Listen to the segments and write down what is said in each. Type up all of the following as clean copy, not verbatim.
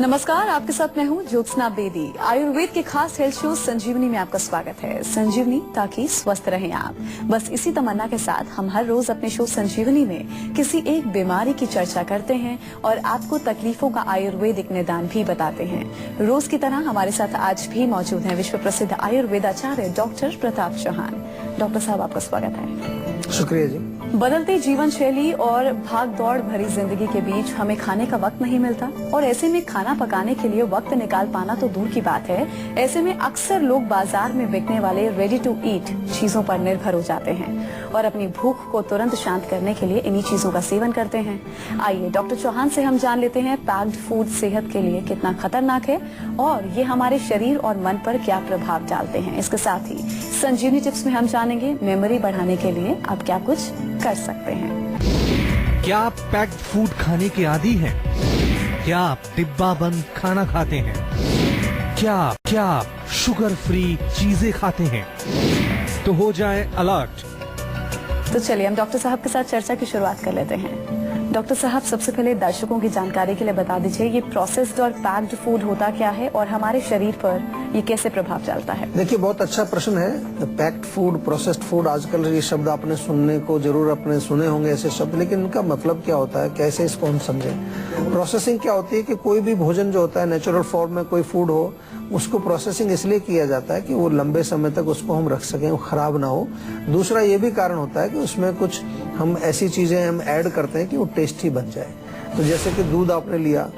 नमस्कार, आपके साथ मैं हूँ ज्योत्सना बेदी। आयुर्वेद के खास हेल्थ शो संजीवनी में आपका स्वागत है। संजीवनी ताकि स्वस्थ रहें आप। बस इसी तमन्ना के साथ हम हर रोज अपने शो संजीवनी में किसी एक बीमारी की चर्चा करते हैं और आपको तकलीफों का आयुर्वेदिक निदान भी बताते हैं। रोज की तरह हमारे साथ आज भी मौजूद हैं विश्व प्रसिद्ध आयुर्वेदाचार्य डॉक्टर प्रताप चौहान। डॉक्टर साहब, आपका स्वागत है। शुक्रिया जी। बदलती जीवन शैली और भाग दौड़ भरी जिंदगी के बीच हमें खाने का वक्त नहीं मिलता और ऐसे में खाना पकाने के लिए वक्त निकाल पाना तो दूर की बात है। ऐसे में अक्सर लोग बाजार में बिकने वाले रेडी टू ईट चीजों पर निर्भर हो जाते हैं और अपनी भूख को तुरंत शांत करने के लिए इन्हीं चीजों का सेवन करते हैं। आइए डॉक्टर चौहान से हम जान लेते हैं पैक्ड फूड सेहत के लिए कितना खतरनाक है और ये हमारे शरीर और मन पर क्या प्रभाव डालते हैं। इसके साथ ही संजीवनी टिप्स में हम जानेंगे मेमोरी बढ़ाने के लिए आप क्या कुछ कर सकते हैं। क्या आप पैक्ड फूड खाने के आदी हैं? क्या आप डिब्बा बंद खाना खाते हैं? क्या आप शुगर फ्री चीजें खाते हैं? तो हो जाए अलर्ट। तो चलिए हम डॉक्टर साहब के साथ चर्चा की शुरुआत कर लेते हैं। डॉक्टर साहब, सबसे पहले दर्शकों की जानकारी के लिए बता दीजिए ये प्रोसेस्ड और पैक्ड फूड होता क्या है और हमारे शरीर पर ये कैसे प्रभाव डालता है। देखिए, बहुत अच्छा प्रश्न है। पैक्ड फूड, प्रोसेस्ड फूड, आजकल ये शब्द आपने सुनने को जरूर अपने सुने होंगे ऐसे शब्द, लेकिन इनका मतलब क्या होता है, कैसे इसको हम समझें। प्रोसेसिंग क्या होती है कि कोई भी भोजन जो होता है नेचुरल फॉर्म में कोई फूड हो, उसको प्रोसेसिंग इसलिए किया जाता है कि वो लंबे समय तक उसको हम रख सकें, वो खराब ना हो। दूसरा ये भी कारण होता है कि उसमें कुछ हम ऐसी चीजें हम ऐड करते हैं कि वो टेस्टी बन जाए। तो जैसे कि दूध आपने लिया,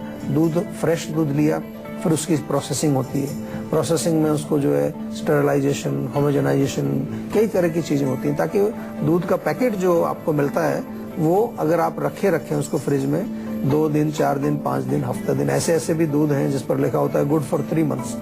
फ्रेश दूध लिया, फिर उसकी प्रोसेसिंग होती है। प्रोसेसिंग में उसको जो है स्टेरिलाइजेशन, होमोजेनाइजेशन, कई तरह की चीजें होती हैं ताकि दूध का पैकेट जो आपको मिलता है वो अगर आप रखें उसको फ्रिज में 2 दिन, 4 दिन, 5 दिन, हफ्ता दिन, ऐसे भी दूध हैं जिस पर लिखा होता है गुड फॉर 3 मंथ्स।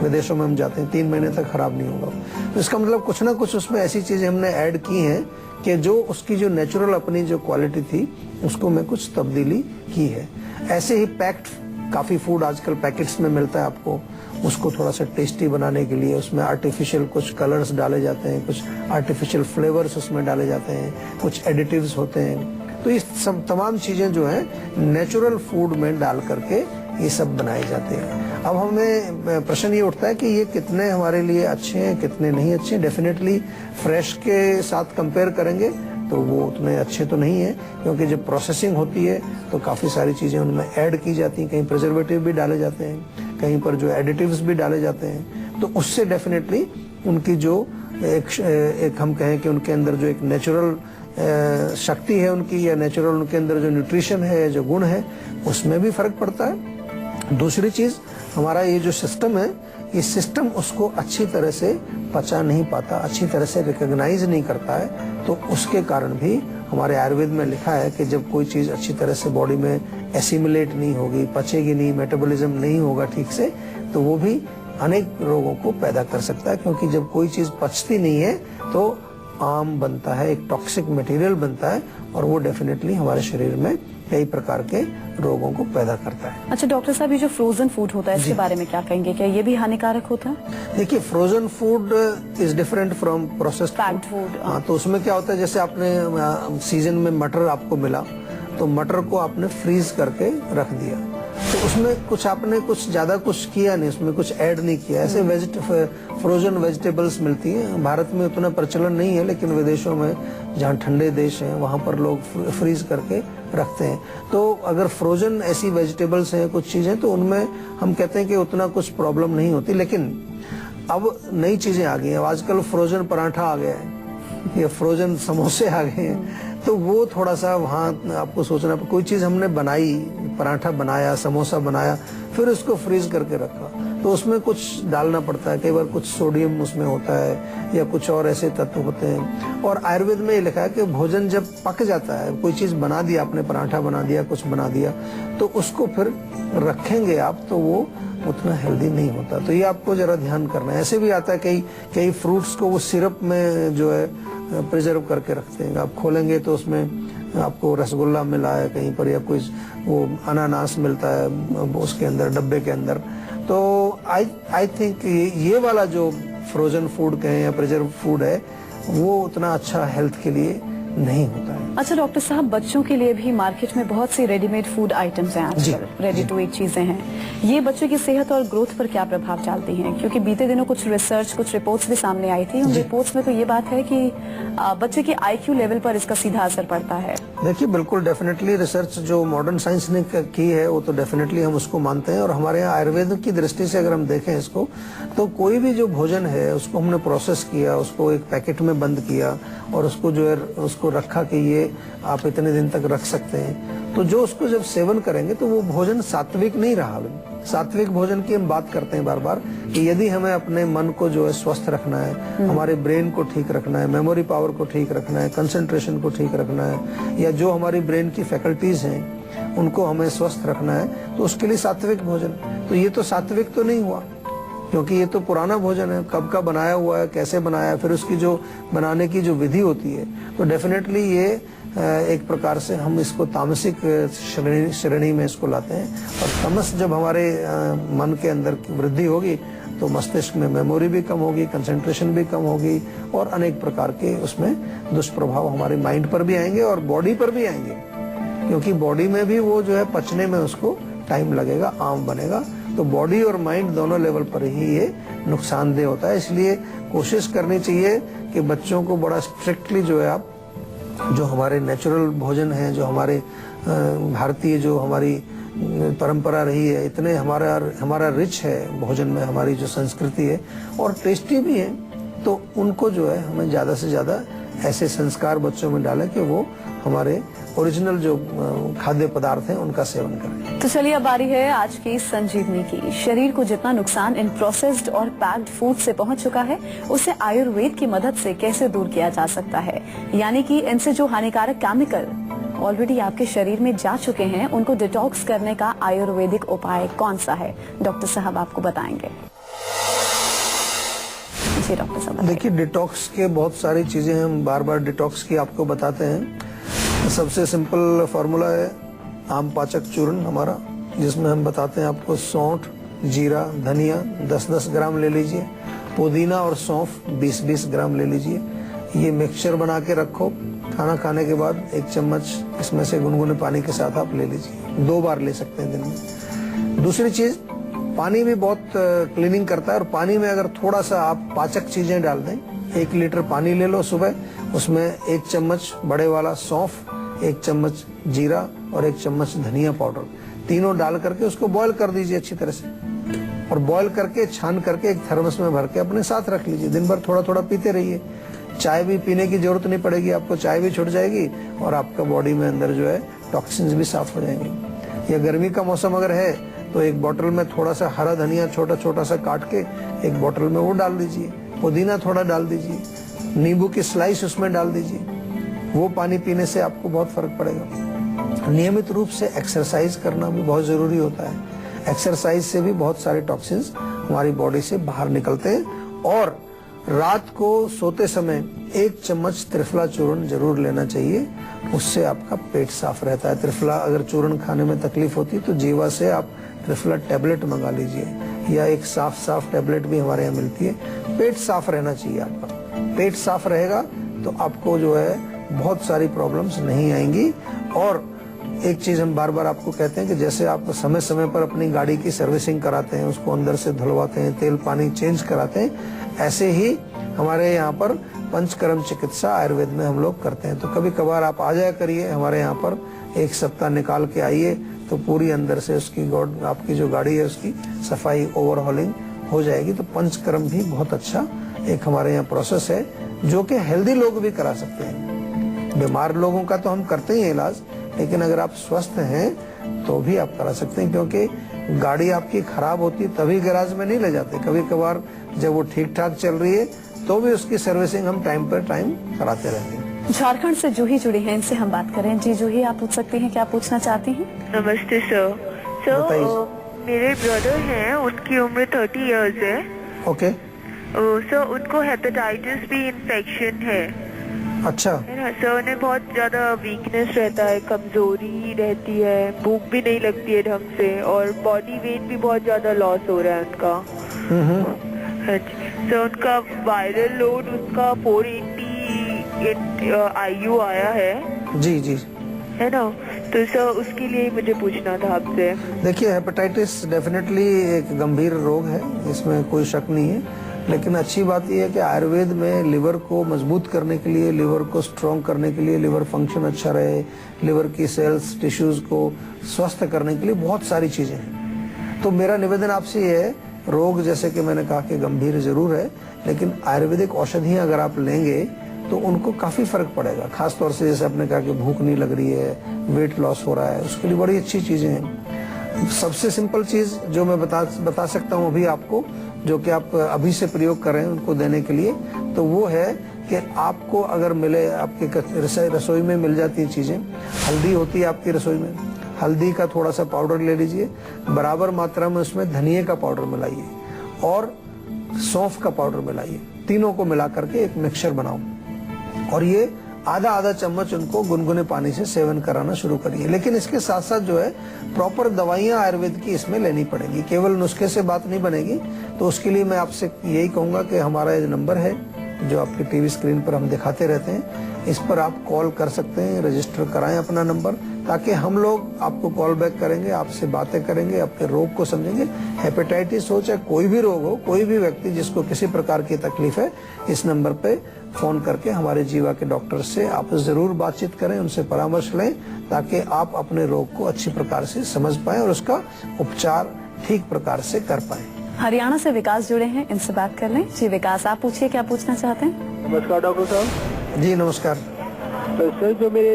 विदेशों में हम जाते हैं 3 महीने तक खराब नहीं होगा। तो इसका मतलब कुछ ना कुछ उसमें ऐसी चीजें हमने ऐड की हैं कि जो उसकी जो नेचुरल अपनी जो क्वालिटी थी उसको में कुछ तब्दीली की है। ऐसे ही पैक्ड काफी फूड आजकल पैकेट्स में मिलता है आपको, उसको थोड़ा सा टेस्टी बनाने के लिए उसमें आर्टिफिशियल कुछ कलर्स डाले जाते हैं, कुछ आर्टिफिशियल फ्लेवर्स उसमें डाले जाते हैं, कुछ एडिटिव्स होते हैं। तो ये सब तमाम चीजें जो हैं नेचुरल फूड में डाल करके ये सब बनाए जाते हैं। अब हमें प्रश्न ये उठता है कि ये कितने हमारे लिए अच्छे हैं, कितने नहीं अच्छे। डेफिनेटली फ्रेश के साथ कंपेयर करेंगे तो वो उतने अच्छे तो नहीं है, क्योंकि जब प्रोसेसिंग होती है तो काफी सारी चीजें उनमें ऐड की जाती हैं। कहीं प्रिजर्वेटिव भी डाले जाते हैं, कहीं पर जो एडिटिव्स भी डाले जाते हैं। तो उससे डेफिनेटली उनकी जो एक हम कहें कि उनके अंदर जो एक नेचुरल शक्ति है उनकी, या नेचुरल उनके अंदर जो न्यूट्रिशन है, जो गुण है, उसमें भी फर्क पड़ता है। दूसरी चीज, हमारा ये जो सिस्टम है, ये सिस्टम उसको अच्छी तरह से पचा नहीं पाता, अच्छी तरह से रिकॉग्नाइज नहीं करता है। तो उसके कारण भी हमारे आयुर्वेद में लिखा है कि जब कोई चीज अच्छी तरह से बॉडी में एसिमिलेट नहीं होगी, पचेगी नहीं, मेटाबॉलिज्म नहीं होगा ठीक से, तो वो भी अनेक रोगों को पैदा कर सकता है। क्योंकि जब कोई चीज पचती नहीं है तो आम बनता है, एक टॉक्सिक मटेरियल बनता है और वो डेफिनेटली हमारे शरीर में कई प्रकार के रोगों को पैदा करता है। अच्छा डॉक्टर साहब, ये जो फ्रोजन फूड होता है इसके बारे में क्या कहेंगे, क्या ये भी हानिकारक होता है? देखिए, frozen food is different from processed packed food. हाँ, तो उसमें क्या होता है, जैसे आपने सीजन में मटर आपको मिला तो मटर को आपने फ्रीज करके रख दिया, तो उसमें कुछ आपने कुछ ज्यादा कुछ किया नहीं, उसमें कुछ ऐड नहीं किया। ऐसे फ्रोजन वेजिटेबल्स मिलती हैं। भारत में उतना प्रचलन नहीं है, लेकिन विदेशों में जहाँ ठंडे देश हैं वहां पर लोग फ्रीज करके रखते हैं। तो अगर फ्रोजन ऐसी वेजिटेबल्स हैं, कुछ चीजें, तो उनमें हम कहते हैं कि उतना कुछ प्रॉब्लम नहीं होती। लेकिन अब नई चीजें आ गई हैं। आजकल फ्रोजन पराठा आ गया है, ये फ्रोजन समोसे आ गए हैं। तो वो थोड़ा सा वहाँ आपको सोचना, कोई चीज हमने बनाई, पराठा बनाया, समोसा बनाया, फिर उसको फ्रीज करके रखा, तो उसमें कुछ डालना पड़ता है। कई बार कुछ सोडियम उसमें होता है या कुछ और ऐसे तत्व होते हैं। और आयुर्वेद में ये लिखा है कि भोजन जब पक जाता है, कोई चीज बना दिया आपने, पराठा बना दिया, कुछ बना दिया, तो उसको फिर रखेंगे आप तो वो उतना हेल्दी नहीं होता। तो ये आपको जरा ध्यान करना है। ऐसे भी आता है कई फ्रूट्स को वो सिरप में जो है प्रिजर्व करके रखते हैं। आप खोलेंगे तो उसमें आपको रसगुल्ला मिला है कहीं पर, या कोई वो अनानास मिलता है उसके अंदर, डब्बे के अंदर। तो आई थिंक ये वाला जो फ्रोजन फूड कहें या प्रिजर्व फूड है, वो उतना अच्छा हेल्थ के लिए नहीं होता है। अच्छा डॉक्टर साहब, बच्चों के लिए भी मार्केट में बहुत सी रेडीमेड फूड आइटम्स हैं आजकल, रेडी टू ईट चीजें हैं। ये बच्चों की सेहत और ग्रोथ पर क्या प्रभाव डालती हैं? क्योंकि बीते दिनों कुछ रिसर्च, कुछ रिपोर्ट्स भी सामने आई थी। उन रिपोर्ट्स में तो ये बात है कि बच्चे के IQ लेवल पर इसका सीधा असर पड़ता है। देखिए, बिल्कुल डेफिनेटली रिसर्च जो मॉडर्न साइंस ने की है वो तो डेफिनेटली हम उसको मानते हैं। और हमारे यहाँ आयुर्वेद की दृष्टि से अगर हम देखें इसको, तो कोई भी जो भोजन है उसको हमने प्रोसेस किया, उसको एक पैकेट में बंद किया और उसको जो है उसको रखा कि ये आप इतने दिन तक रख सकते हैं, तो जो उसको जब सेवन करेंगे तो वो भोजन सात्विक नहीं रहा। सात्विक भोजन की हम बात करते हैं बार बार कि यदि हमें अपने मन को जो है स्वस्थ रखना है, हमारे ब्रेन को ठीक रखना है, मेमोरी पावर को ठीक रखना है, कंसंट्रेशन को ठीक रखना है, या जो हमारी ब्रेन की फैकल्टीज हैं उनको हमें स्वस्थ रखना है, तो उसके लिए सात्विक भोजन। तो ये तो सात्विक तो नहीं हुआ, क्योंकि ये तो पुराना भोजन है, कब का बनाया हुआ है, कैसे बनाया है, फिर उसकी जो बनाने की जो विधि होती है, तो डेफिनेटली ये एक प्रकार से हम इसको तामसिक श्रेणी में इसको लाते हैं। और तमस जब हमारे मन के अंदर वृद्धि होगी तो मस्तिष्क में मेमोरी भी कम होगी, कंसंट्रेशन भी कम होगी, और अनेक प्रकार के उसमें दुष्प्रभाव हमारे माइंड पर भी आएंगे और बॉडी पर भी आएंगे, क्योंकि बॉडी में भी वो जो है पचने में उसको टाइम लगेगा, आम बनेगा। तो बॉडी और माइंड दोनों लेवल पर ही ये नुकसानदेह होता है। इसलिए कोशिश करनी चाहिए कि बच्चों को बड़ा स्ट्रिक्टली जो है आप जो हमारे नेचुरल भोजन है, जो हमारे भारतीय जो हमारी परंपरा रही है, इतने हमारा रिच है भोजन में, हमारी जो संस्कृति है और टेस्टी भी है, तो उनको जो है हमें ज्यादा से ज्यादा ऐसे संस्कार बच्चों में डालें कि वो हमारे ओरिजिनल जो खाद्य पदार्थ हैं उनका सेवन करें। तो चलिए अब बारी है आज की संजीवनी की। शरीर को जितना नुकसान इन प्रोसेस्ड और पैक्ड फूड से पहुंच चुका है, उसे आयुर्वेद की मदद से कैसे दूर किया जा सकता है। यानी कि इनसे जो हानिकारक केमिकल ऑलरेडी आपके शरीर में जा चुके हैं, उनको डिटॉक्स करने का आयुर्वेदिक उपाय कौन सा है, डॉक्टर साहब आपको बताएंगे। जी डॉक्टर साहब, देखिए, डिटॉक्स के बहुत सारी चीजें हम बार बार डिटॉक्स की आपको बताते हैं। सबसे सिंपल फार्मूला है आम पाचक चूर्ण हमारा, जिसमें हम बताते हैं आपको सौंठ, जीरा, धनिया 10-10 ग्राम ले लीजिए, पुदीना और सौंफ 20-20 ग्राम ले लीजिए। ये मिक्सचर बना के रखो, खाना खाने के बाद 1 चम्मच इसमें से गुनगुने पानी के साथ आप ले लीजिए। 2 बार ले सकते हैं दिन में। दूसरी चीज, पानी भी बहुत क्लीनिंग करता है, और पानी में अगर थोड़ा सा आप पाचक चीजें डाल दें, 1 लीटर पानी ले लो सुबह, उसमें 1 चम्मच बड़े वाला सौंफ, 1 चम्मच जीरा और 1 चम्मच धनिया पाउडर, तीनों डाल करके उसको बॉईल कर दीजिए अच्छी तरह से, और बॉईल करके छान करके एक थर्मस में भर के अपने साथ रख लीजिए। दिन भर थोड़ा थोड़ा पीते रहिए। चाय भी पीने की जरूरत नहीं पड़ेगी आपको, चाय भी छूट जाएगी और आपका बॉडी में अंदर जो है टॉक्सिन्स भी साफ हो जाएंगे। या गर्मी का मौसम अगर है तो एक बोतल में थोड़ा सा हरा धनिया छोटा छोटा सा काट के एक बोतल में वो डाल दीजिए, पुदीना थोड़ा डाल दीजिए, नींबू की स्लाइस उसमें डाल दीजिए। वो पानी पीने से आपको बहुत फर्क पड़ेगा। नियमित रूप से एक्सरसाइज करना भी बहुत जरूरी होता है। एक्सरसाइज से भी बहुत सारे टॉक्सिन्स हमारी बॉडी से बाहर निकलते हैं। और रात को सोते समय 1 चम्मच त्रिफला चूर्ण जरूर लेना चाहिए, उससे आपका पेट साफ रहता है। त्रिफला अगर चूर्ण खाने में तकलीफ होती है तो जीवा से आप त्रिफला टैबलेट मंगा लीजिए, या एक साफ टैबलेट भी हमारे यहाँ मिलती है। पेट साफ रहना चाहिए आपका। पेट साफ रहेगा तो आपको जो है बहुत सारी प्रॉब्लम्स नहीं आएंगी। और एक चीज हम बार बार आपको कहते हैं कि जैसे आप समय समय पर अपनी गाड़ी की सर्विसिंग कराते हैं, उसको अंदर से धुलवाते हैं, तेल पानी चेंज कराते हैं, ऐसे ही हमारे यहाँ पर पंचकर्म चिकित्सा आयुर्वेद में हम लोग करते हैं। तो कभी कभार आप आ जाया करिए हमारे यहाँ पर, 1 सप्ताह निकाल के आइए, तो पूरी अंदर से उसकी आपकी जो गाड़ी है उसकी सफाई ओवरहॉलिंग हो जाएगी। तो पंचकर्म भी बहुत अच्छा एक हमारे यहाँ प्रोसेस है, जो कि हेल्दी लोग भी करा सकते हैं। बीमार लोगों का तो हम करते ही इलाज, लेकिन अगर आप स्वस्थ हैं तो भी आप करा सकते हैं, क्योंकि गाड़ी आपकी खराब होती है तभी गैराज में नहीं ले जाते। कभी कभार जब वो ठीक ठाक चल रही है तो भी उसकी सर्विसिंग हम टाइम पर टाइम कराते रहते हैं। झारखंड से जूही जुड़ी हैं, इनसे हम बात करें। जी जूही, आप पूछ सकते हैं, क्या पूछना चाहती हैं? नमस्ते सर। मेरे ब्रदर हैं, उनकी उम्र 30 इयर्स है। ओके सर, उनको हेपेटाइटिस बी इन्फेक्शन है। अच्छा सर, उन्हें बहुत ज्यादा वीकनेस रहता है, कमजोरी रहती है, भूख भी नहीं लगती है ढंग से, और बॉडी वेट भी बहुत ज्यादा लॉस हो रहा है उनका। सर, उनका वायरल लोड उसका 480 IU आया है, जी जी। है ना, तो सर उसके लिए मुझे पूछना था आपसे। देखिए, हेपेटाइटिस डेफिनेटली एक गंभीर रोग है, इसमें कोई शक नहीं है। लेकिन अच्छी बात यह है कि आयुर्वेद में लिवर को मजबूत करने के लिए, लिवर को स्ट्रॉन्ग करने के लिए, लिवर फंक्शन अच्छा रहे, लिवर की सेल्स टिश्यूज को स्वस्थ करने के लिए बहुत सारी चीजें हैं। तो मेरा निवेदन आपसे ये है, रोग जैसे कि मैंने कहा कि गंभीर जरूर है, लेकिन आयुर्वेदिक औषधियां अगर आप लेंगे तो उनको काफी फर्क पड़ेगा। खासतौर से जैसे आपने कहा कि भूख नहीं लग रही है, वेट लॉस हो रहा है, उसके लिए बड़ी अच्छी चीजें हैं। सबसे सिंपल चीज जो मैं बता सकता हूँ अभी आपको, जो कि आप अभी से प्रयोग कर रहे हैं उनको देने के लिए, तो वो है कि आपको अगर मिले, आपके रसोई में मिल जाती है चीजें, हल्दी होती है आपकी रसोई में, हल्दी का थोड़ा सा पाउडर ले लीजिए, बराबर मात्रा में उसमें धनिए का पाउडर मिलाइए और सौंफ का पाउडर मिलाइए, तीनों को मिला करके एक मिक्सचर बनाओ और ये आधा आधा चम्मच उनको गुनगुने पानी से सेवन कराना शुरू करिए। लेकिन इसके साथ साथ जो है प्रॉपर दवाइयां आयुर्वेद की इसमें लेनी पड़ेगी, केवल नुस्खे से बात नहीं बनेगी। तो उसके लिए मैं आपसे यही कहूंगा कि हमारा ये नंबर है जो आपकी टीवी स्क्रीन पर हम दिखाते रहते हैं, इस पर आप कॉल कर सकते हैं, रजिस्टर कराएं अपना नंबर, ताकि हम लोग आपको कॉल बैक करेंगे, आपसे बातें करेंगे, आपके रोग को समझेंगे। हेपेटाइटिस हो चाहे कोई भी रोग हो, कोई भी व्यक्ति जिसको किसी प्रकार की तकलीफ है, इस नंबर पे फोन करके हमारे जीवा के डॉक्टर से आप जरूर बातचीत करें, उनसे परामर्श लें, ताकि आप अपने रोग को अच्छी प्रकार से समझ पाएं और उसका उपचार ठीक प्रकार से कर पाएं। हरियाणा से विकास जुड़े हैं, इनसे बात कर लें। जी विकास, आप पूछिए, क्या पूछना चाहते हैं? नमस्कार डॉक्टर साहब। जी नमस्कार। तो सर, जो मेरे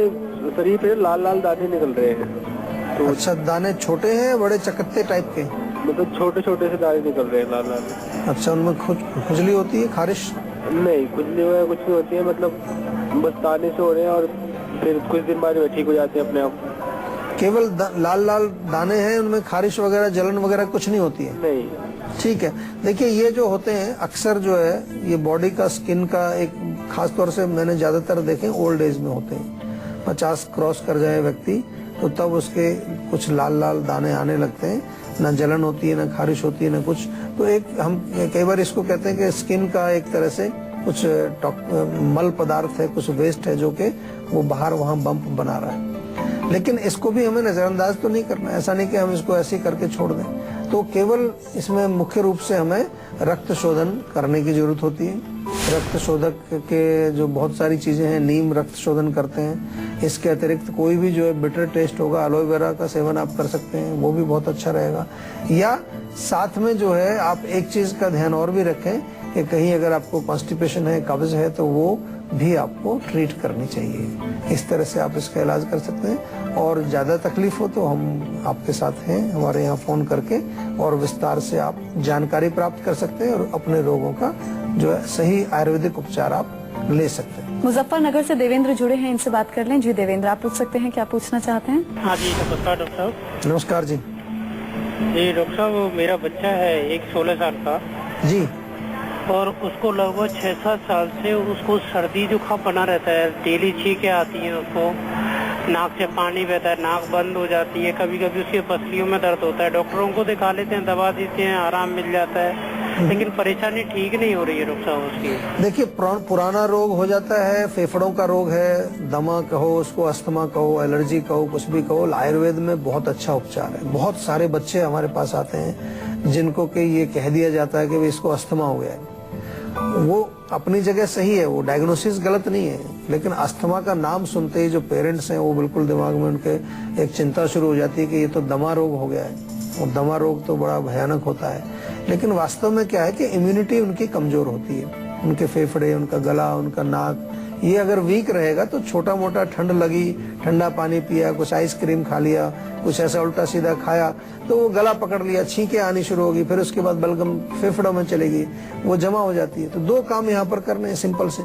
शरीर पे लाल लाल दाने निकल रहे हैं, तो अच्छा, दाने छोटे हैं बड़े चकत्ते टाइप के? मतलब छोटे छोटे से दाने निकल रहे हैं लाल लाल। अच्छा, उनमें खुजली होती है, खारिश? नहीं, खुजली वगैरह कुछ नहीं होती है, मतलब बस दाने से हो रहे हैं और फिर कुछ दिन बाद वो ठीक हो जाते हैं अपने आप। केवल लाल लाल दाने हैं, उनमें खारिश वगैरह जलन वगैरह कुछ नहीं होती है? नहीं। ठीक है। देखिए, ये जो होते हैं अक्सर जो है ये बॉडी का, स्किन का एक खास तौर से मैंने ज्यादातर देखे ओल्ड एज में होते हैं। 50 क्रॉस कर जाए व्यक्ति तो तब उसके कुछ लाल लाल दाने आने लगते हैं, ना जलन होती है, ना खारिश होती है, ना कुछ। तो एक हम कई बार इसको कहते हैं कि स्किन का एक तरह से कुछ मल पदार्थ है, कुछ वेस्ट है जो कि वो बाहर वहां बम्प बना रहा है। लेकिन इसको भी हमें नजरअंदाज तो नहीं करना, ऐसा नहीं कि हम इसको ऐसे ही करके छोड़ दें। तो केवल इसमें मुख्य रूप से हमें रक्त शोधन करने की जरूरत होती है। रक्त शोधक के जो बहुत सारी चीजें हैं, नीम रक्त शोधन करते हैं। इसके अतिरिक्त कोई भी जो है बिटर टेस्ट होगा, एलोवेरा का सेवन आप कर सकते हैं, वो भी बहुत अच्छा रहेगा। या साथ में जो है आप एक चीज का ध्यान और भी रखें कि कहीं अगर आपको कॉन्स्टिपेशन है, कब्ज है, तो वो भी आपको ट्रीट करनी चाहिए। इस तरह से आप इसका इलाज कर सकते हैं। और ज्यादा तकलीफ हो तो हम आपके साथ हैं, हमारे यहाँ फोन करके और विस्तार से आप जानकारी प्राप्त कर सकते हैं और अपने रोगों का जो है सही आयुर्वेदिक उपचार आप ले सकते हैं। मुजफ्फरनगर से देवेंद्र जुड़े हैं, इनसे बात कर लें। जी देवेंद्र, आप पूछ सकते हैं, क्या पूछना चाहते हैं? हाँ जी, नमस्कार डॉक्टर साहब। नमस्कार जी। जी डॉक्टर साहब, मेरा बच्चा है एक 16 साल का जी। और उसको लगभग 6-7 साल से उसको सर्दी जुकाम बना रहता है। डेली छींकें आती हैं, उसको नाक से पानी बहता है, नाक बंद हो जाती है, कभी कभी उसकी पसलियों में दर्द होता है। डॉक्टरों को दिखा लेते हैं, दवा देते हैं, आराम मिल जाता है, लेकिन परेशानी ठीक नहीं हो रही है डॉक्टर साहब उसकी। देखिए, पुराना रोग हो जाता है, फेफड़ों का रोग है, दमा कहो उसको, अस्थमा कहो, एलर्जी कहो, कुछ भी कहो, आयुर्वेद में बहुत अच्छा उपचार है। बहुत सारे बच्चे हमारे पास आते हैं जिनको कि ये कह दिया जाता है कि इसको अस्थमा हो गया है। वो अपनी जगह सही है, वो डायग्नोसिस गलत नहीं है, लेकिन अस्थमा का नाम सुनते ही जो पेरेंट्स हैं वो बिल्कुल दिमाग में उनके एक चिंता शुरू हो जाती है कि ये तो दमा रोग हो गया है। और दमा रोग तो बड़ा भयानक होता है, लेकिन वास्तव में क्या है कि इम्यूनिटी उनकी कमजोर होती है। उनके फेफड़े, उनका गला, उनका नाक, ये अगर वीक रहेगा तो छोटा मोटा ठंड लगी, ठंडा पानी पिया, कुछ आइसक्रीम खा लिया, कुछ ऐसा उल्टा सीधा खाया तो वो गला पकड़ लिया, छींकें आनी शुरू होगी, फिर उसके बाद बलगम फेफड़ों में चलेगी, वो जमा हो जाती है। तो दो काम यहाँ पर करने हैं सिंपल से।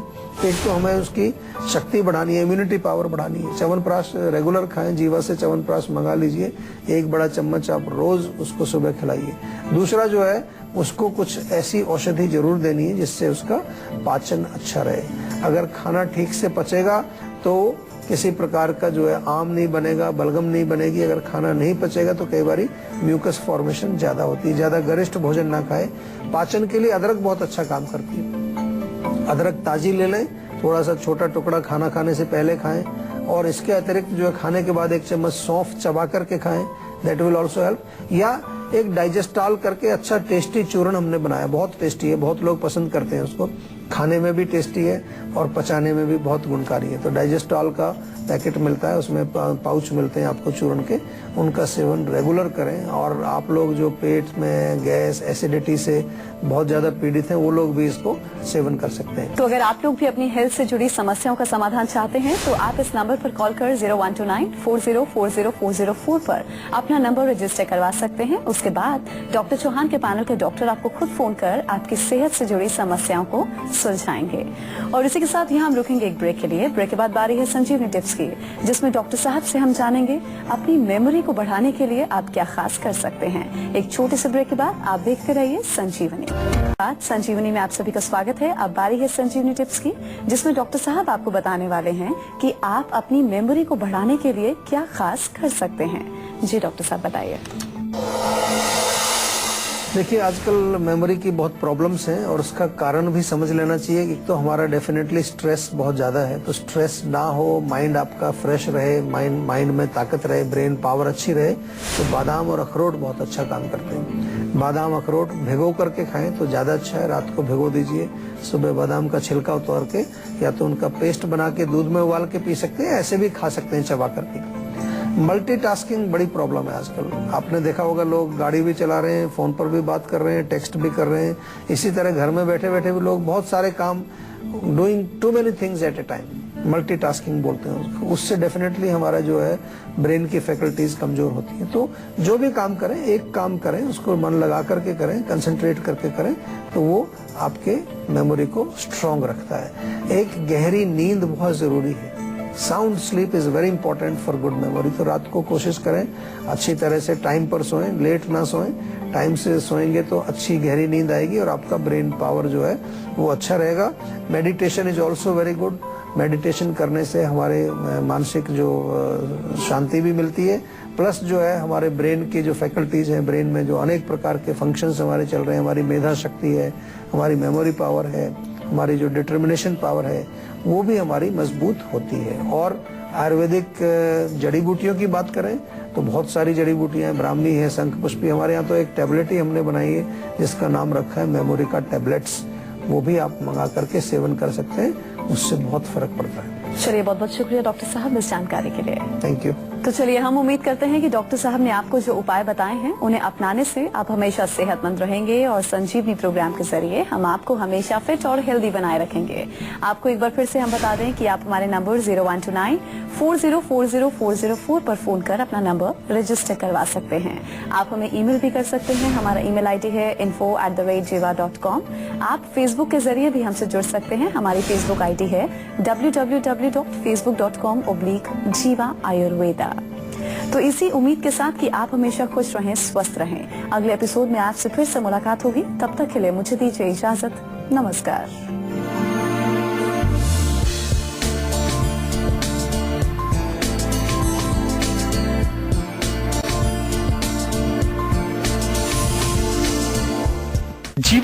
एक तो हमें उसकी शक्ति बढ़ानी है, इम्यूनिटी पावर बढ़ानी है। च्यवनप्राश रेगुलर खाएं, जीवा से च्यवनप्राश मंगा लीजिए, 1 बड़ा चम्मच आप रोज उसको सुबह खिलाइए। दूसरा जो है उसको कुछ ऐसी औषधि जरूर देनी है जिससे उसका पाचन अच्छा रहे। अगर खाना ठीक से पचेगा तो किसी प्रकार का जो है आम नहीं बनेगा, बलगम नहीं बनेगी। अगर खाना नहीं पचेगा तो कई बार म्यूकस फॉर्मेशन ज्यादा होती है। ज्यादा गरिष्ठ भोजन ना खाए। पाचन के लिए अदरक बहुत अच्छा काम करती है। अदरक ताजी ले लें, थोड़ा सा छोटा टुकड़ा खाना खाने से पहले खाएं और इसके अतिरिक्त जो है खाने के बाद 1 चम्मच सौंफ चबा करके खाएं, दैट विल ऑल्सो हेल्प। या एक डाइजेस्टॉल करके अच्छा टेस्टी चूर्ण हमने बनाया, बहुत टेस्टी है, बहुत लोग पसंद करते हैं उसको, खाने में भी टेस्टी है और पचाने में भी बहुत गुणकारी है। तो डाइजेस्टॉल का पैकेट मिलता है, उसमें पाउच मिलते हैं आपको चूर्ण के, उनका सेवन रेगुलर करें। और आप लोग जो पेट में गैस एसिडिटी से बहुत ज्यादा पीड़ित हैं, वो लोग भी इसको सेवन कर सकते हैं। तो अगर आप लोग भी अपनी हेल्थ से जुड़ी समस्याओं का समाधान चाहते हैं तो आप इस नंबर पर कॉल कर 0129404004 पर अपना नंबर रजिस्टर करवा सकते हैं। उसके बाद डॉक्टर चौहान के पैनल के डॉक्टर आपको खुद फोन कर आपकी सेहत से जुड़ी समस्याओं को सुलझाएंगे। और इसी के साथ यहाँ हम रुकेंगे एक ब्रेक के लिए। ब्रेक के बाद बारी है संजीवनी टिप्स की, जिसमें डॉक्टर साहब से हम जानेंगे अपनी मेमोरी को बढ़ाने के लिए आप क्या खास कर सकते हैं। एक छोटे से ब्रेक के बाद आप देखते रहिए संजीवनी। आज संजीवनी में आप सभी का स्वागत है। अब बारी है संजीवनी टिप्स की, जिसमें डॉक्टर साहब आपको बताने वाले हैं कि आप अपनी मेमोरी को बढ़ाने के लिए क्या खास कर सकते हैं। जी डॉक्टर साहब बताइए। देखिए, आजकल मेमोरी की बहुत प्रॉब्लम्स हैं और उसका कारण भी समझ लेना चाहिए। एक तो हमारा डेफिनेटली स्ट्रेस बहुत ज्यादा है, तो स्ट्रेस ना हो, माइंड आपका फ्रेश रहे, माइंड में ताकत रहे, ब्रेन पावर अच्छी रहे, तो बादाम और अखरोट बहुत अच्छा काम करते हैं। बादाम अखरोट भिगो करके खाएं तो ज्यादा अच्छा है। रात को भिगो दीजिए, सुबह बादाम का छिलका उतार के या तो उनका पेस्ट बना के दूध में उबाल के पी सकते हैं, ऐसे भी खा सकते हैं चबा करके। मल्टीटास्किंग बड़ी प्रॉब्लम है आजकल। आपने देखा होगा, लोग गाड़ी भी चला रहे हैं, फोन पर भी बात कर रहे हैं, टेक्स्ट भी कर रहे हैं। इसी तरह घर में बैठे बैठे भी लोग बहुत सारे काम, doing too many things at a time, multitasking बोलते हैं उसको। उससे डेफिनेटली हमारा जो है ब्रेन की फैकल्टीज कमजोर होती है। तो जो भी काम करें, एक काम करें, उसको मन लगा करके करें, कंसंट्रेट करके करें, तो वो आपके मेमोरी को स्ट्रांग रखता है। एक गहरी नींद बहुत जरूरी है। Sound sleep is very important for good memory. तो रात को कोशिश करें अच्छी तरह से टाइम पर सोएं, लेट ना सोएं। टाइम से सोएंगे तो अच्छी गहरी नींद आएगी और आपका ब्रेन पावर जो है वो अच्छा रहेगा। Meditation is also very good. Meditation करने से हमारे मानसिक जो शांति भी मिलती है, प्लस जो है हमारे ब्रेन की जो फैकल्टीज हैं, ब्रेन में जो अनेक प्रकार के फंक्शंस हमारे चल रहे हैं, हमारी मेधा शक्ति है, हमारी मेमोरी पावर है, हमारी जो डिटर्मिनेशन पावर है, वो भी हमारी मजबूत होती है। और आयुर्वेदिक जड़ी बूटियों की बात करें तो बहुत सारी जड़ी बूटियां, ब्राह्मी है, शंखपुष्पी। हमारे यहाँ तो एक टैबलेट ही हमने बनाई है जिसका नाम रखा है मेमोरी का टैबलेट्स। वो भी आप मंगा करके सेवन कर सकते हैं, उससे बहुत फर्क पड़ता है। चलिए, बहुत बहुत शुक्रिया डॉक्टर साहब इस जानकारी के लिए। Thank you. तो चलिए, हम उम्मीद करते हैं कि डॉक्टर साहब ने आपको जो उपाय बताए हैं उन्हें अपनाने से आप हमेशा सेहतमंद रहेंगे और संजीवनी प्रोग्राम के जरिए हम आपको हमेशा फिट और हेल्दी बनाए रखेंगे। आपको एक बार फिर से हम बता दें कि आप हमारे नंबर 0129404004 पर फोन कर अपना नंबर रजिस्टर करवा सकते हैं। आप हमें ईमेल भी कर सकते हैं। हमारा ईमेल आईडी है info@jiva.com। आप फेसबुक के जरिए भी हमसे जुड़ सकते हैं। हमारी फेसबुक आईडी है www.facebook.com/jiva ayurveda। तो इसी उम्मीद के साथ कि आप हमेशा खुश रहें, स्वस्थ रहें। अगले एपिसोड में आपसे फिर से मुलाकात होगी। तब तक के लिए मुझे दीजिए इजाजत। नमस्कार।